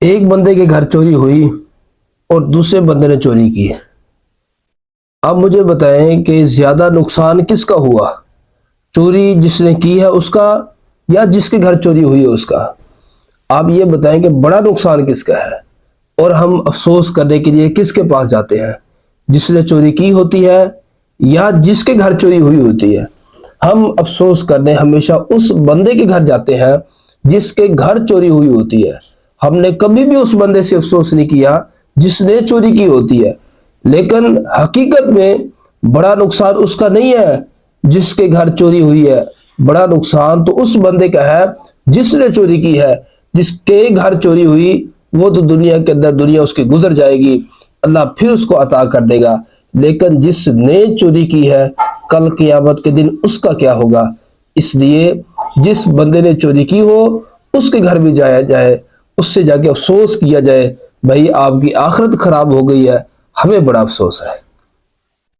ایک بندے کے گھر چوری ہوئی اور دوسرے بندے نے چوری کی۔ اب مجھے بتائیں کہ زیادہ نقصان کس کا ہوا، چوری جس نے کی ہے اس کا یا جس کے گھر چوری ہوئی ہے اس کا؟ آپ یہ بتائیں کہ بڑا نقصان کس کا ہے، اور ہم افسوس کرنے کے لیے کس کے پاس جاتے ہیں، جس نے چوری کی ہوتی ہے یا جس کے گھر چوری ہوئی ہوتی ہے؟ ہم افسوس کرنے ہمیشہ اس بندے کے گھر جاتے ہیں جس کے گھر چوری ہوئی ہوتی ہے۔ ہم نے کبھی بھی اس بندے سے افسوس نہیں کیا جس نے چوری کی ہوتی ہے۔ لیکن حقیقت میں بڑا نقصان اس کا نہیں ہے جس کے گھر چوری ہوئی ہے، بڑا نقصان تو اس بندے کا ہے جس نے چوری کی ہے۔ جس کے گھر چوری ہوئی وہ تو دنیا کے اندر دنیا اس کی گزر جائے گی، اللہ پھر اس کو عطا کر دے گا، لیکن جس نے چوری کی ہے کل قیامت کے دن اس کا کیا ہوگا؟ اس لیے جس بندے نے چوری کی ہو اس کے گھر بھی جایا جائے، اس سے جا کے افسوس کیا جائے، بھائی آپ کی آخرت خراب ہو گئی ہے، ہمیں بڑا افسوس ہے۔